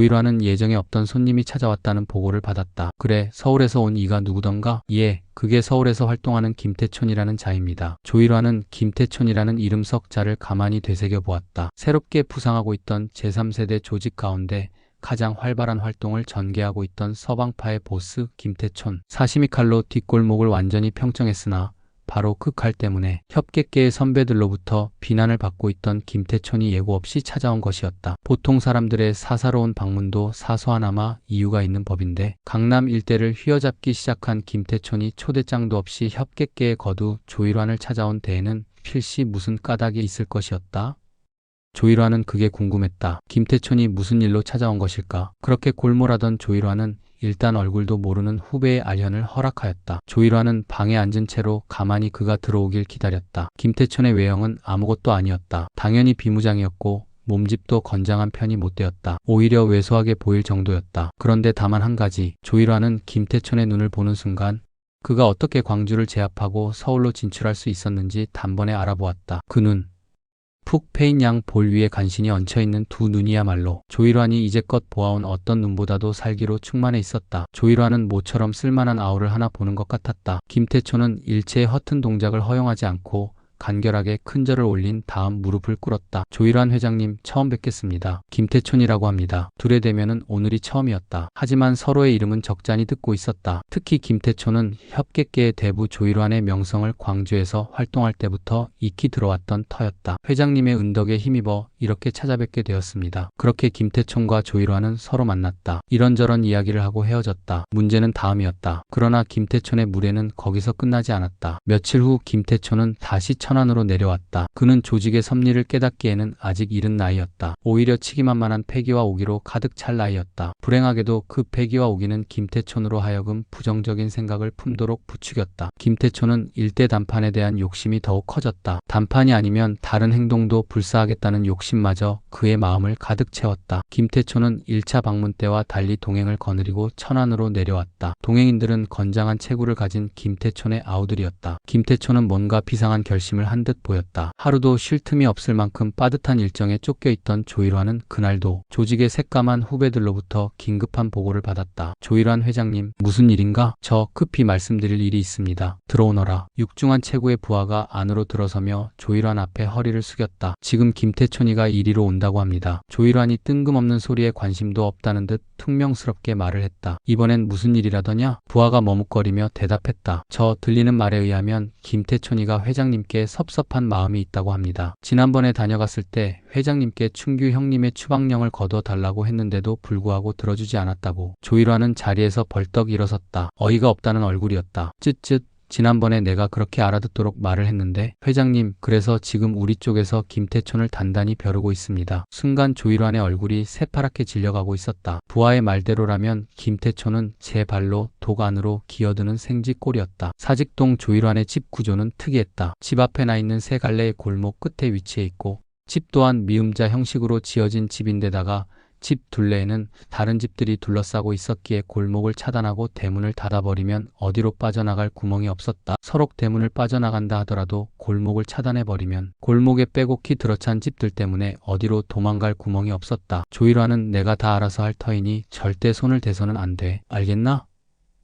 조일화는 예정에 없던 손님이 찾아왔다는 보고를 받았다. 그래, 서울에서 온 이가 누구던가? 예, 그게 서울에서 활동하는 김태촌이라는 자입니다. 조일화는 김태촌이라는 이름 석 자를 가만히 되새겨 보았다. 새롭게 부상하고 있던 제3세대 조직 가운데 가장 활발한 활동을 전개하고 있던 서방파의 보스 김태촌. 사시미 칼로 뒷골목을 완전히 평정했으나 바로 그 칼 때문에 협객계의 선배들로부터 비난을 받고 있던 김태촌이 예고 없이 찾아온 것이었다. 보통 사람들의 사사로운 방문도 사소하나마 이유가 있는 법인데 강남 일대를 휘어잡기 시작한 김태촌이 초대장도 없이 협객계의 거두 조일환을 찾아온 데에는 필시 무슨 까닭이 있을 것이었다. 조일환은 그게 궁금했다. 김태촌이 무슨 일로 찾아온 것일까? 그렇게 골몰하던 조일환은 일단 얼굴도 모르는 후배의 알현을 허락하였다. 조일환은 방에 앉은 채로 가만히 그가 들어오길 기다렸다. 김태촌의 외형은 아무것도 아니었다. 당연히 비무장이었고 몸집도 건장한 편이 못 되었다. 오히려 왜소하게 보일 정도였다. 그런데 다만 한 가지, 조일환은 김태촌의 눈을 보는 순간 그가 어떻게 광주를 제압하고 서울로 진출할 수 있었는지 단번에 알아보았다. 그 눈. 푹 패인 양 볼 위에 간신히 얹혀있는 두 눈이야말로 조일환이 이제껏 보아온 어떤 눈보다도 살기로 충만해 있었다. 조일환은 모처럼 쓸만한 아우를 하나 보는 것 같았다. 김태촌은 일체의 허튼 동작을 허용하지 않고 간결하게 큰 절을 올린 다음 무릎을 꿇었다. 조일환 회장님, 처음 뵙겠습니다. 김태촌이라고 합니다. 둘의 대면은 오늘이 처음이었다. 하지만 서로의 이름은 적잖이 듣고 있었다. 특히 김태촌은 협객계의 대부 조일환의 명성을 광주에서 활동할 때부터 익히 들어왔던 터였다. 회장님의 은덕에 힘입어 이렇게 찾아뵙게 되었습니다. 그렇게 김태촌과 조일환은 서로 만났다. 이런저런 이야기를 하고 헤어졌다. 문제는 다음이었다. 그러나 김태촌의 무례는 거기서 끝나지 않았다. 며칠 후 김태촌은 다시 천안으로 내려왔다. 그는 조직의 섭리를 깨닫기에는 아직 이른 나이였다. 오히려 치기만만한 패기와 오기로 가득 찰 나이였다. 불행하게도 그 패기와 오기는 김태촌으로 하여금 부정적인 생각을 품도록 부추겼다. 김태촌은 일대 단판에 대한 욕심이 더욱 커졌다. 단판이 아니면 다른 행동도 불사하겠다는 욕심마저 그의 마음을 가득 채웠다. 김태촌은 1차 방문 때와 달리 동행을 거느리고 천안으로 내려왔다. 동행인들은 건장한 체구를 가진 김태촌의 아우들이었다. 김태촌은 뭔가 비상한 결심을 한 듯 보였다. 하루도 쉴 틈이 없을 만큼 빠듯한 일정에 쫓겨있던 조일환은 그날도 조직의 새까만 후배들로부터 긴급한 보고를 받았다. 조일환 회장님, 무슨 일인가? 저 급히 말씀드릴 일이 있습니다. 들어오너라. 육중한 체구의 부하가 안으로 들어서며 조일환 앞에 허리를 숙였다. 지금 김태촌이가 이리로 온다고 합니다. 조일환이 뜬금없는 소리에 관심도 없다는 듯 퉁명스럽게 말을 했다. 이번엔 무슨 일이라더냐? 부하가 머뭇거리며 대답했다. 저 들리는 말에 의하면 김태촌이가 회장님께 섭섭한 마음이 있다고 합니다. 지난번에 다녀갔을 때 회장님께 춘규 형님의 추방령을 거둬 달라고 했는데도 불구하고 들어주지 않았다고. 조일환은 자리에서 벌떡 일어섰다. 어이가 없다는 얼굴이었다. 쯧쯧. 지난번에 내가 그렇게 알아듣도록 말을 했는데 회장님, 그래서 지금 우리 쪽에서 김태촌을 단단히 벼르고 있습니다. 순간 조일환의 얼굴이 새파랗게 질려가고 있었다. 부하의 말대로라면 김태촌은 제 발로 독 안으로 기어드는 생쥐꼴이었다. 사직동 조일환의 집 구조는 특이했다. 집 앞에 나 있는 세 갈래의 골목 끝에 위치해 있고 집 또한 미음자 형식으로 지어진 집인데다가 집 둘레에는 다른 집들이 둘러싸고 있었기에 골목을 차단하고 대문을 닫아버리면 어디로 빠져나갈 구멍이 없었다. 서록 대문을 빠져나간다 하더라도 골목을 차단해버리면 골목에 빼곡히 들어찬 집들 때문에 어디로 도망갈 구멍이 없었다. 조일환은 내가 다 알아서 할 터이니 절대 손을 대서는 안 돼. 알겠나?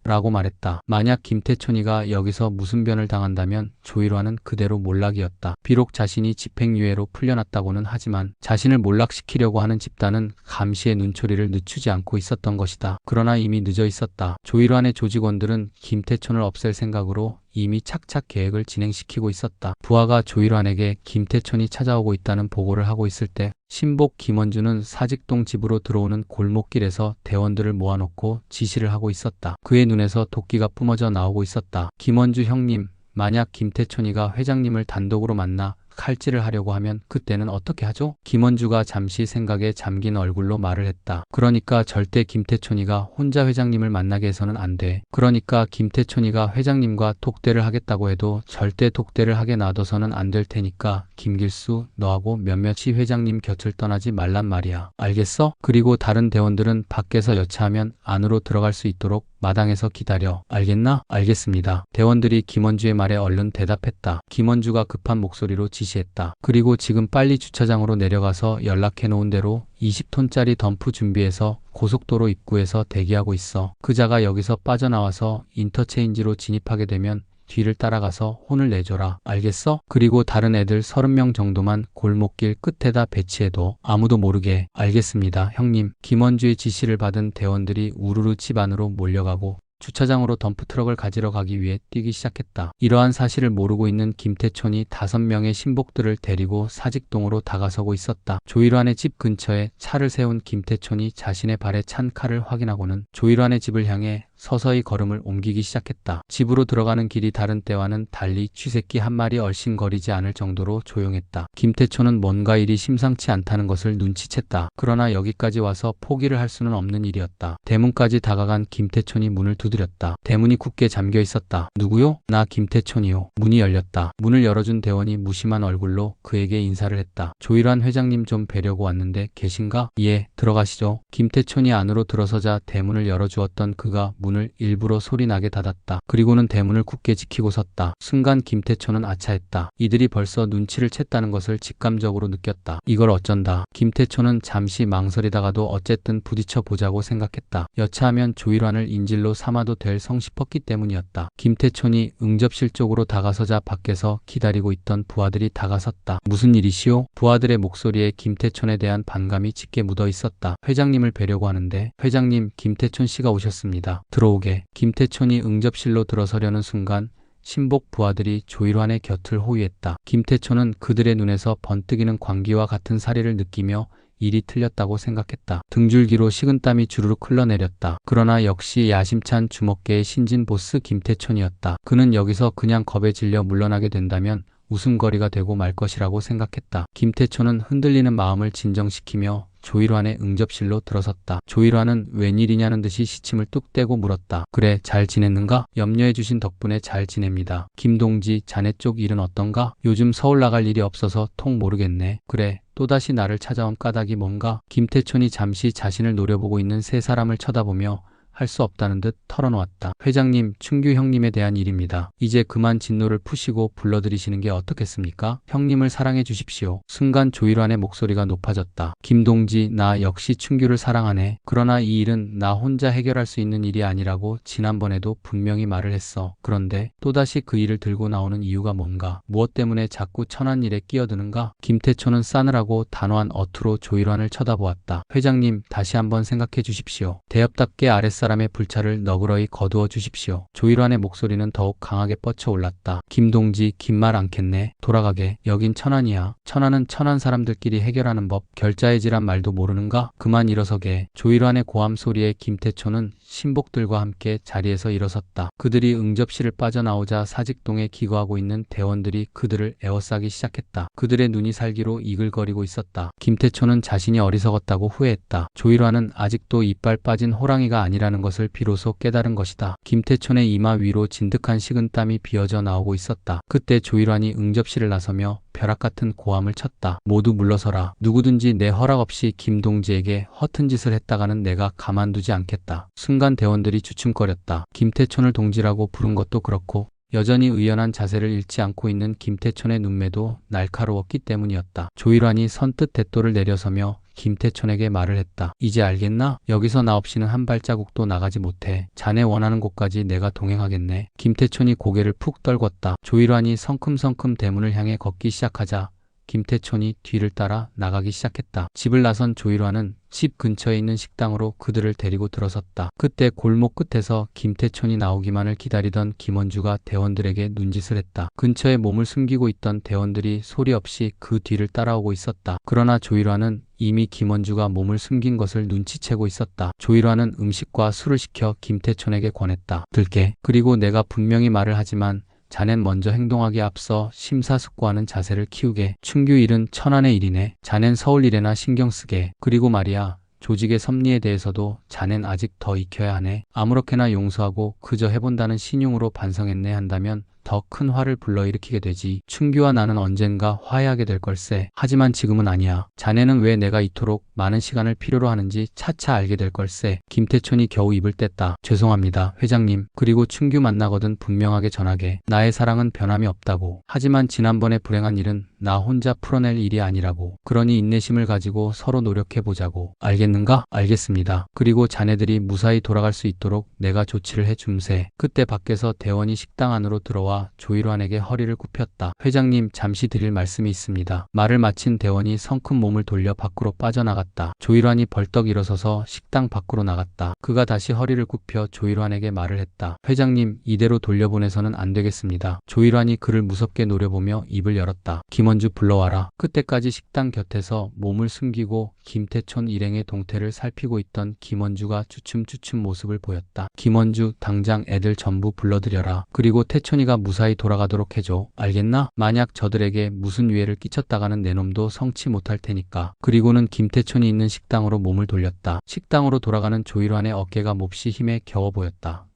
라고 말했다. 만약 김태촌이가 여기서 무슨 변을 당한다면 조일환은 그대로 몰락이었다. 비록 자신이 집행유예로 풀려났다고는 하지만 자신을 몰락시키려고 하는 집단은 감시의 눈초리를 늦추지 않고 있었던 것이다. 그러나 이미 늦어 있었다. 조일환의 조직원들은 김태촌을 없앨 생각으로 이미 착착 계획을 진행시키고 있었다. 부하가 조일환에게 김태촌이 찾아오고 있다는 보고를 하고 있을 때 신복 김원주는 사직동 집으로 들어오는 골목길에서 대원들을 모아놓고 지시를 하고 있었다. 그의 눈에서 도끼가 뿜어져 나오고 있었다. 김원주 형님, 만약 김태촌이가 회장님을 단독으로 만나 칼질을 하려고 하면 그때는 어떻게 하죠? 김원주가 잠시 생각에 잠긴 얼굴로 말을 했다. 그러니까 절대 김태촌이가 혼자 회장님을 만나게 해서는 안 돼. 그러니까 김태촌이가 회장님과 독대를 하겠다고 해도 절대 독대를 하게 놔둬서는 안 될 테니까 김길수, 너하고 몇몇이 회장님 곁을 떠나지 말란 말이야. 알겠어? 그리고 다른 대원들은 밖에서 여차하면 안으로 들어갈 수 있도록 마당에서 기다려. 알겠나? 알겠습니다. 대원들이 김원주의 말에 얼른 대답했다. 김원주가 급한 목소리로 지시했다. 그리고 지금 빨리 주차장으로 내려가서 연락해 놓은 대로 20톤짜리 덤프 준비해서 고속도로 입구에서 대기하고 있어. 그자가 여기서 빠져나와서 인터체인지로 진입하게 되면 뒤를 따라가서 혼을 내줘라. 알겠어? 그리고 다른 애들 30명 정도만 골목길 끝에다 배치해도 아무도 모르게. 알겠습니다, 형님. 김원주의 지시를 받은 대원들이 우르르 집 안으로 몰려가고 주차장으로 덤프트럭을 가지러 가기 위해 뛰기 시작했다. 이러한 사실을 모르고 있는 김태촌이 5명의 신복들을 데리고 사직동으로 다가서고 있었다. 조일환의 집 근처에 차를 세운 김태촌이 자신의 발에 찬 칼을 확인하고는 조일환의 집을 향해 서서히 걸음을 옮기기 시작했다. 집으로 들어가는 길이 다른 때와는 달리 쥐새끼 한 마리 얼씬거리지 않을 정도로 조용했다. 김태초는 뭔가 일이 심상치 않다는 것을 눈치챘다. 그러나 여기까지 와서 포기를 할 수는 없는 일이었다. 대문까지 다가간 김태촌이 문을 두드렸다. 대문이 굳게 잠겨 있었다. 누구요? 나 김태촌이요. 문이 열렸다. 문을 열어준 대원이 무심한 얼굴로 그에게 인사를 했다. 조일환 회장님 좀 뵈려고 왔는데 계신가? 예, 들어가시죠. 김태촌이 안으로 들어서자 대문을 열어주었던 그가 문을 일부러 소리나게 닫았다. 그리고는 대문을 굳게 지키고 섰다. 순간 김태초는 아차했다. 이들이 벌써 눈치를 챘다는 것을 직감적으로 느꼈다. 이걸 어쩐다. 김태초는 잠시 망설이다가도 어쨌든 부딪혀 보자고 생각했다. 여차하면 조일환을 인질로 삼아도 될 성싶었기 때문이었다. 김태촌이 응접실 쪽으로 다가서자 밖에서 기다리고 있던 부하들이 다가섰다. 무슨 일이시오? 부하들의 목소리에 김태촌에 대한 반감이 짙게 묻어 있었다. 회장님을 뵈려고 하는데. 회장님, 김태촌 씨가 오셨습니다. 들어오게. 김태촌이 응접실로 들어서려는 순간 신복 부하들이 조일환의 곁을 호위했다. 김태촌은 그들의 눈에서 번뜩이는 광기와 같은 사리를 느끼며 일이 틀렸다고 생각했다. 등줄기로 식은땀이 주르륵 흘러내렸다. 그러나 역시 야심찬 주먹계의 신진 보스 김태촌이었다. 그는 여기서 그냥 겁에 질려 물러나게 된다면 웃음거리가 되고 말 것이라고 생각했다. 김태촌은 흔들리는 마음을 진정시키며 조일환의 응접실로 들어섰다. 조일환은 웬일이냐는 듯이 시침을 뚝 떼고 물었다. 그래, 잘 지냈는가? 염려해 주신 덕분에 잘 지냅니다. 김동지, 자네 쪽 일은 어떤가? 요즘 서울 나갈 일이 없어서 통 모르겠네. 그래, 또다시 나를 찾아온 까닭이 뭔가? 김태촌이 잠시 자신을 노려보고 있는 세 사람을 쳐다보며 할 수 없다는 듯 털어놓았다. 회장님, 춘규 형님에 대한 일입니다. 이제 그만 진노를 푸시고 불러들이시는 게 어떻겠습니까? 형님을 사랑해 주십시오. 순간 조일환의 목소리가 높아졌다. 김동지, 나 역시 춘규를 사랑하네. 그러나 이 일은 나 혼자 해결할 수 있는 일이 아니라고 지난번에도 분명히 말을 했어. 그런데 또다시 그 일을 들고 나오는 이유가 뭔가? 무엇 때문에 자꾸 천한 일에 끼어드는가? 김태초는 싸늘하고 단호한 어투로 조일환을 쳐다보았다. 회장님, 다시 한번 생각해 주십시오. 대엽답게 아랫사람의 불찰을 너그러이 거두어 주십시오. 조일환의 목소리는 더욱 강하게 뻗쳐올랐다. 김동지, 긴 말 않겠네. 돌아가게. 여긴 천안이야. 천안은 천안 사람들끼리 해결하는 법. 결자해지란 말도 모르는가? 그만 일어서게. 조일환의 고함 소리에 김태초는 신복들과 함께 자리에서 일어섰다. 그들이 응접실을 빠져나오자 사직동에 기거하고 있는 대원들이 그들을 에워싸기 시작했다. 그들의 눈이 살기로 이글거리고 있었다. 김태초는 자신이 어리석었다고 후회했다. 조일환은 아직도 이빨 빠진 호랑이가 아니라는 것을 비로소 깨달은 것이다. 김태촌의 이마 위로 진득한 식은땀이 비어져 나오고 있었다. 그때 조일환이 응접실을 나서며 벼락같은 고함을 쳤다. 모두 물러서라. 누구든지 내 허락 없이 김동지에게 허튼 짓을 했다가는 내가 가만두지 않겠다. 순간 대원들이 주춤거렸다. 김태촌을 동지라고 부른 것도 그렇고 여전히 의연한 자세를 잃지 않고 있는 김태촌의 눈매도 날카로웠기 때문이었다. 조일환이 선뜻 대도를 내려서며 김태촌에게 말을 했다. 이제 알겠나? 여기서 나 없이는 한 발자국도 나가지 못해. 자네 원하는 곳까지 내가 동행하겠네. 김태촌이 고개를 푹 떨궜다. 조일환이 성큼성큼 대문을 향해 걷기 시작하자 김태촌이 뒤를 따라 나가기 시작했다. 집을 나선 조일환은 집 근처에 있는 식당으로 그들을 데리고 들어섰다. 그때 골목 끝에서 김태촌이 나오기만을 기다리던 김원주가 대원들에게 눈짓을 했다. 근처에 몸을 숨기고 있던 대원들이 소리 없이 그 뒤를 따라오고 있었다. 그러나 조일환은 이미 김원주가 몸을 숨긴 것을 눈치채고 있었다. 조일환은 음식과 술을 시켜 김태촌에게 권했다. 들게. 그리고 내가 분명히 말을 하지만 자넨 먼저 행동하기에 앞서 심사숙고하는 자세를 키우게. 춘규 일은 천안의 일이네. 자넨 서울 일에나 신경 쓰게. 그리고 말이야. 조직의 섭리에 대해서도 자넨 아직 더 익혀야 하네. 아무렇게나 용서하고 그저 해본다는 신용으로 반성했네 한다면 더 더 큰 화를 불러일으키게 되지. 춘규와 나는 언젠가 화해하게 될 걸세. 하지만 지금은 아니야. 자네는 왜 내가 이토록 많은 시간을 필요로 하는지 차차 알게 될 걸세. 김태촌이 겨우 입을 뗐다. 죄송합니다, 회장님. 그리고 춘규 만나거든 분명하게 전하게. 나의 사랑은 변함이 없다고. 하지만 지난번에 불행한 일은 나 혼자 풀어낼 일이 아니라고. 그러니 인내심을 가지고 서로 노력해보자고. 알겠는가? 알겠습니다. 그리고 자네들이 무사히 돌아갈 수 있도록 내가 조치를 해줌세. 그때 밖에서 대원이 식당 안으로 들어와 조일환에게 허리를 굽혔다. 회장님, 잠시 드릴 말씀이 있습니다. 말을 마친 대원이 성큼 몸을 돌려 밖으로 빠져나갔다. 조일환이 벌떡 일어서서 식당 밖으로 나갔다. 그가 다시 허리를 굽혀 조일환에게 말을 했다. 회장님, 이대로 돌려보내서는 안 되겠습니다. 조일환이 그를 무섭게 노려보며 입을 열었다. 김원주 불러와라. 그때까지 식당 곁에서 몸을 숨기고 김태촌 일행의 동태를 살피고 있던 김원주가 주춤주춤 모습을 보였다. 김원주, 당장 애들 전부 불러들여라. 그리고 태촌이가 무사히 돌아가도록 해줘. 알겠나? 만약 저들에게 무슨 위해를 끼쳤다가는 내 놈도 성치 못할 테니까. 그리고는 김태촌이 있는 식당으로 몸을 돌렸다. 식당으로 돌아가는 조일환의 어깨가 몹시 힘에 겨워 보였다.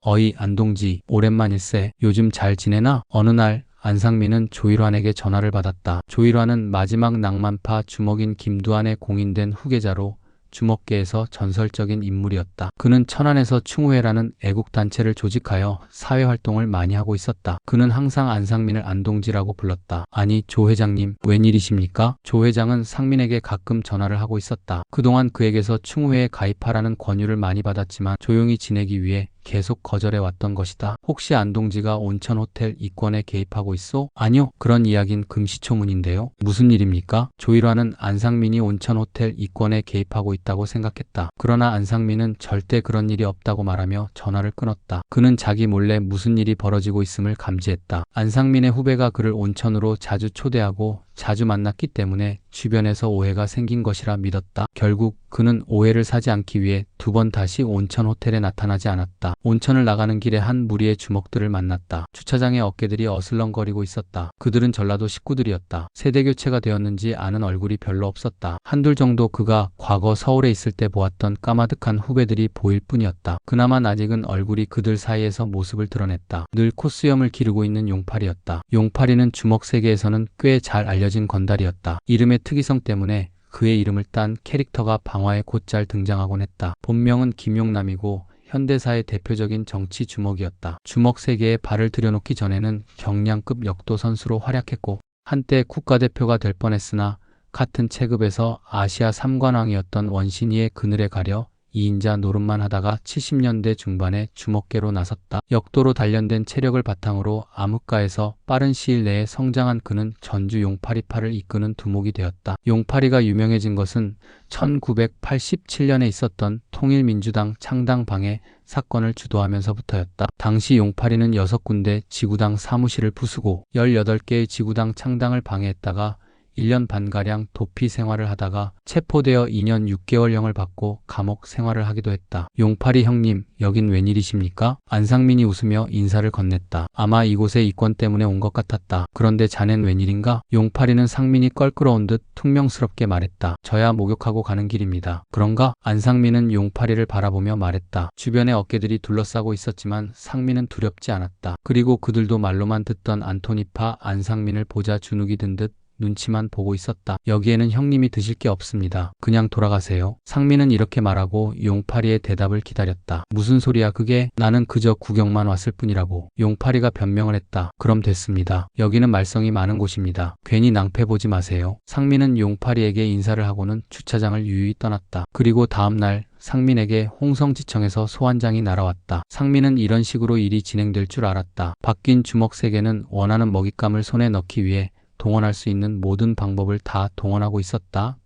어이, 안동지, 오랜만일세. 요즘 잘 지내나? 어느 날 안상민은 조일환에게 전화를 받았다. 조일환은 마지막 낭만파 주먹인 김두한의 공인된 후계자로 주먹계에서 전설적인 인물이었다. 그는 천안에서 충우회라는 애국단체를 조직하여 사회활동을 많이 하고 있었다. 그는 항상 안상민을 안동지라고 불렀다. 아니, 조 회장님, 웬일이십니까? 조 회장은 상민에게 가끔 전화를 하고 있었다. 그동안 그에게서 충우회에 가입하라는 권유를 많이 받았지만 조용히 지내기 위해 계속 거절해왔던 것이다. 혹시 안동지가 온천호텔 이권에 개입하고 있어? 아니요. 그런 이야긴 금시초문인데요. 무슨 일입니까? 조일환은 안상민이 온천호텔 이권에 개입하고 있다고 생각했다. 그러나 안상민은 절대 그런 일이 없다고 말하며 전화를 끊었다. 그는 자기 몰래 무슨 일이 벌어지고 있음을 감지했다. 안상민의 후배가 그를 온천으로 자주 초대하고 자주 만났기 때문에 주변에서 오해가 생긴 것이라 믿었다. 결국 그는 오해를 사지 않기 위해 두 번 다시 온천 호텔에 나타나지 않았다. 온천을 나가는 길에 한 무리의 주먹들을 만났다. 주차장에 어깨들이 어슬렁거리고 있었다. 그들은 전라도 식구들이었다. 세대 교체가 되었는지 아는 얼굴이 별로 없었다. 한둘 정도 그가 과거 서울에 있을 때 보았던 까마득한 후배들이 보일 뿐이었다. 그나마 아직은 얼굴이 그들 사이에서 모습을 드러냈다. 늘 콧수염을 기르고 있는 용팔이였다. 용팔이는 주먹 세계에서는 꽤 잘 알려진 건달이었다. 이름의 특이성 때문에 그의 이름을 딴 캐릭터가 방화에 곧잘 등장하곤 했다. 본명은 김용남이고 현대사의 대표적인 정치 주먹이었다. 주먹 세계에 발을 들여놓기 전에는 경량급 역도 선수로 활약했고 한때 국가대표가 될 뻔했으나 같은 체급에서 아시아 3관왕이었던 원신이의 그늘에 가려 2인자 노릇만 하다가 70년대 중반에 주먹계로 나섰다. 역도로 단련된 체력을 바탕으로 암흑가에서 빠른 시일 내에 성장한 그는 전주 용파리파를 이끄는 두목이 되었다. 용파리가 유명해진 것은 1987년에 있었던 통일민주당 창당 방해 사건을 주도하면서부터였다. 당시 용파리는 6군데 지구당 사무실을 부수고 18개의 지구당 창당을 방해했다가 1년 반가량 도피 생활을 하다가 체포되어 2년 6개월형을 받고 감옥 생활을 하기도 했다. 용팔이 형님, 여긴 웬일이십니까? 안상민이 웃으며 인사를 건넸다. 아마 이곳에 이권 때문에 온 것 같았다. 그런데 자넨 웬일인가? 용팔이는 상민이 껄끄러운 듯 퉁명스럽게 말했다. 저야 목욕하고 가는 길입니다. 그런가? 안상민은 용팔이를 바라보며 말했다. 주변에 어깨들이 둘러싸고 있었지만 상민은 두렵지 않았다. 그리고 그들도 말로만 듣던 안토니파 안상민을 보자 주눅이 든 듯 눈치만 보고 있었다. 여기에는 형님이 드실 게 없습니다. 그냥 돌아가세요. 상민은 이렇게 말하고 용파리의 대답을 기다렸다. 무슨 소리야 그게? 나는 그저 구경만 왔을 뿐이라고. 용파리가 변명을 했다. 그럼 됐습니다. 여기는 말썽이 많은 곳입니다. 괜히 낭패 보지 마세요. 상민은 용파리에게 인사를 하고는 주차장을 유유히 떠났다. 그리고 다음 날 상민에게 홍성지청에서 소환장이 날아왔다. 상민은 이런 식으로 일이 진행될 줄 알았다. 바뀐 주먹 세계는 원하는 먹잇감을 손에 넣기 위해 동원할 수 있는 모든 방법을 다 동원하고 있었다.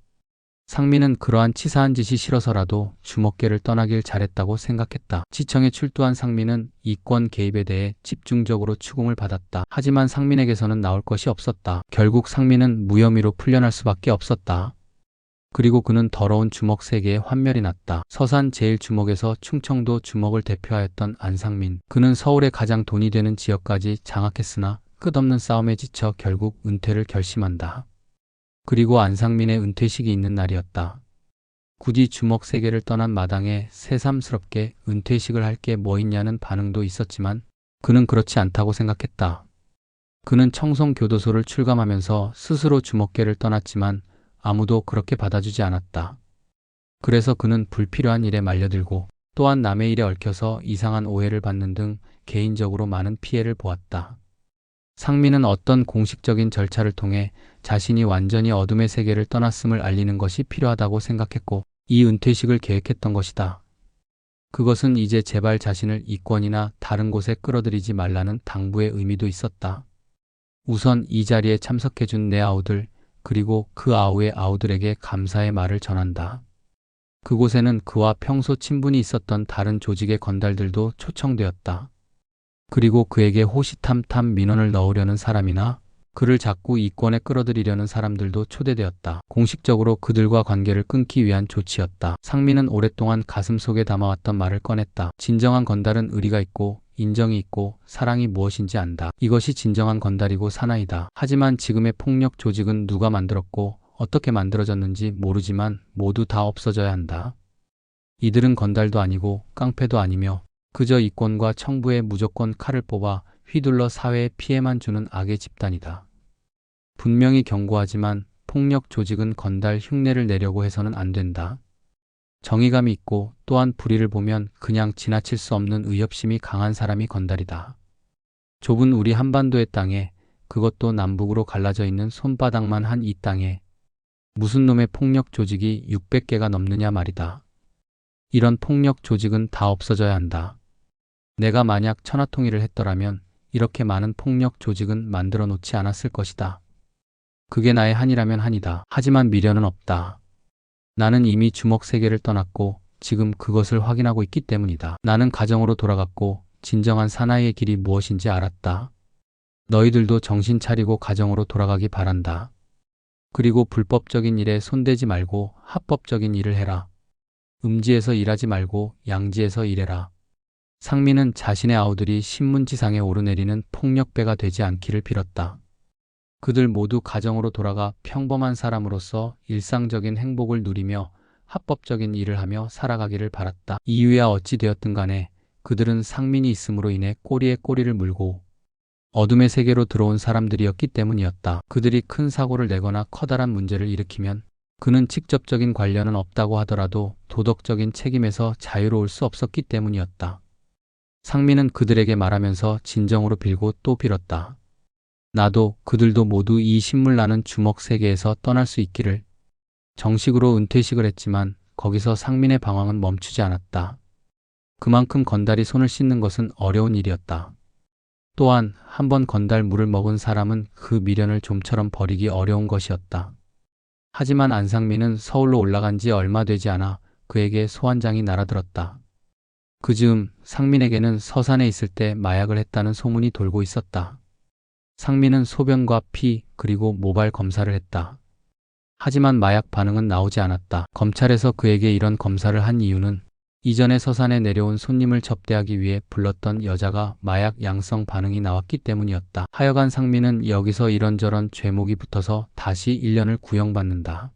상민은 그러한 치사한 짓이 싫어서라도 주먹계를 떠나길 잘했다고 생각했다. 지청에 출두한 상민은 이권 개입에 대해 집중적으로 추궁을 받았다. 하지만 상민에게서는 나올 것이 없었다. 결국 상민은 무혐의로 풀려날 수밖에 없었다. 그리고 그는 더러운 주먹 세계에 환멸이 났다. 서산 제1주먹에서 충청도 주먹을 대표하였던 안상민. 그는 서울의 가장 돈이 되는 지역까지 장악했으나 끝없는 싸움에 지쳐 결국 은퇴를 결심한다. 그리고 안상민의 은퇴식이 있는 날이었다. 굳이 주먹 세계를 떠난 마당에 새삼스럽게 은퇴식을 할 게 뭐 있냐는 반응도 있었지만 그는 그렇지 않다고 생각했다. 그는 청송교도소를 출감하면서 스스로 주먹계를 떠났지만 아무도 그렇게 받아주지 않았다. 그래서 그는 불필요한 일에 말려들고 또한 남의 일에 얽혀서 이상한 오해를 받는 등 개인적으로 많은 피해를 보았다. 상민은 어떤 공식적인 절차를 통해 자신이 완전히 어둠의 세계를 떠났음을 알리는 것이 필요하다고 생각했고 이 은퇴식을 계획했던 것이다. 그것은 이제 제발 자신을 이권이나 다른 곳에 끌어들이지 말라는 당부의 의미도 있었다. 우선 이 자리에 참석해준 내 아우들 그리고 그 아우의 아우들에게 감사의 말을 전한다. 그곳에는 그와 평소 친분이 있었던 다른 조직의 건달들도 초청되었다. 그리고 그에게 호시탐탐 민원을 넣으려는 사람이나 그를 자꾸 이권에 끌어들이려는 사람들도 초대되었다. 공식적으로 그들과 관계를 끊기 위한 조치였다. 상민은 오랫동안 가슴속에 담아왔던 말을 꺼냈다. 진정한 건달은 의리가 있고 인정이 있고 사랑이 무엇인지 안다. 이것이 진정한 건달이고 사나이다. 하지만 지금의 폭력 조직은 누가 만들었고 어떻게 만들어졌는지 모르지만 모두 다 없어져야 한다. 이들은 건달도 아니고 깡패도 아니며 그저 이권과 청부에 무조건 칼을 뽑아 휘둘러 사회에 피해만 주는 악의 집단이다. 분명히 경고하지만 폭력 조직은 건달 흉내를 내려고 해서는 안 된다. 정의감이 있고 또한 불의를 보면 그냥 지나칠 수 없는 의협심이 강한 사람이 건달이다. 좁은 우리 한반도의 땅에 그것도 남북으로 갈라져 있는 손바닥만 한 이 땅에 무슨 놈의 폭력 조직이 600개가 넘느냐 말이다. 이런 폭력 조직은 다 없어져야 한다. 내가 만약 천하통일을 했더라면 이렇게 많은 폭력 조직은 만들어 놓지 않았을 것이다. 그게 나의 한이라면 한이다. 하지만 미련은 없다. 나는 이미 주먹 세계를 떠났고 지금 그것을 확인하고 있기 때문이다. 나는 가정으로 돌아갔고 진정한 사나이의 길이 무엇인지 알았다. 너희들도 정신 차리고 가정으로 돌아가기 바란다. 그리고 불법적인 일에 손대지 말고 합법적인 일을 해라. 음지에서 일하지 말고 양지에서 일해라. 상민은 자신의 아우들이 신문지상에 오르내리는 폭력배가 되지 않기를 빌었다. 그들 모두 가정으로 돌아가 평범한 사람으로서 일상적인 행복을 누리며 합법적인 일을 하며 살아가기를 바랐다. 이유야 어찌 되었든 간에 그들은 상민이 있음으로 인해 꼬리에 꼬리를 물고 어둠의 세계로 들어온 사람들이었기 때문이었다. 그들이 큰 사고를 내거나 커다란 문제를 일으키면 그는 직접적인 관련은 없다고 하더라도 도덕적인 책임에서 자유로울 수 없었기 때문이었다. 상민은 그들에게 말하면서 진정으로 빌고 또 빌었다. 나도 그들도 모두 이 신물나는 주먹 세계에서 떠날 수 있기를. 정식으로 은퇴식을 했지만 거기서 상민의 방황은 멈추지 않았다. 그만큼 건달이 손을 씻는 것은 어려운 일이었다. 또한 한번 건달 물을 먹은 사람은 그 미련을 좀처럼 버리기 어려운 것이었다. 하지만 안상민은 서울로 올라간 지 얼마 되지 않아 그에게 소환장이 날아들었다. 그 즈음 상민에게는 서산에 있을 때 마약을 했다는 소문이 돌고 있었다. 상민은 소변과 피 그리고 모발 검사를 했다. 하지만 마약 반응은 나오지 않았다. 검찰에서 그에게 이런 검사를 한 이유는 이전에 서산에 내려온 손님을 접대하기 위해 불렀던 여자가 마약 양성 반응이 나왔기 때문이었다. 하여간 상민은 여기서 이런저런 죄목이 붙어서 다시 1년을 구형받는다.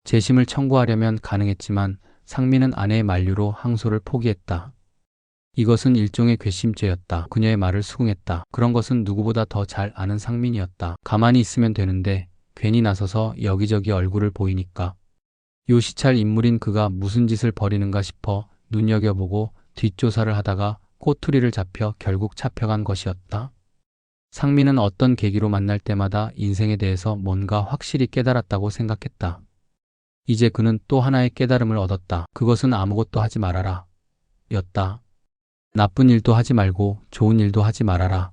재심을 청구하려면 가능했지만 상민은 아내의 만류로 항소를 포기했다. 이것은 일종의 괘씸죄였다. 그녀의 말을 수긍했다. 그런 것은 누구보다 더 잘 아는 상민이었다. 가만히 있으면 되는데 괜히 나서서 여기저기 얼굴을 보이니까 요시찰 인물인 그가 무슨 짓을 벌이는가 싶어 눈여겨보고 뒷조사를 하다가 꼬투리를 잡혀 결국 잡혀간 것이었다. 상민은 어떤 계기로 만날 때마다 인생에 대해서 뭔가 확실히 깨달았다고 생각했다. 이제 그는 또 하나의 깨달음을 얻었다. 그것은 아무것도 하지 말아라. 였다. 나쁜 일도 하지 말고 좋은 일도 하지 말아라.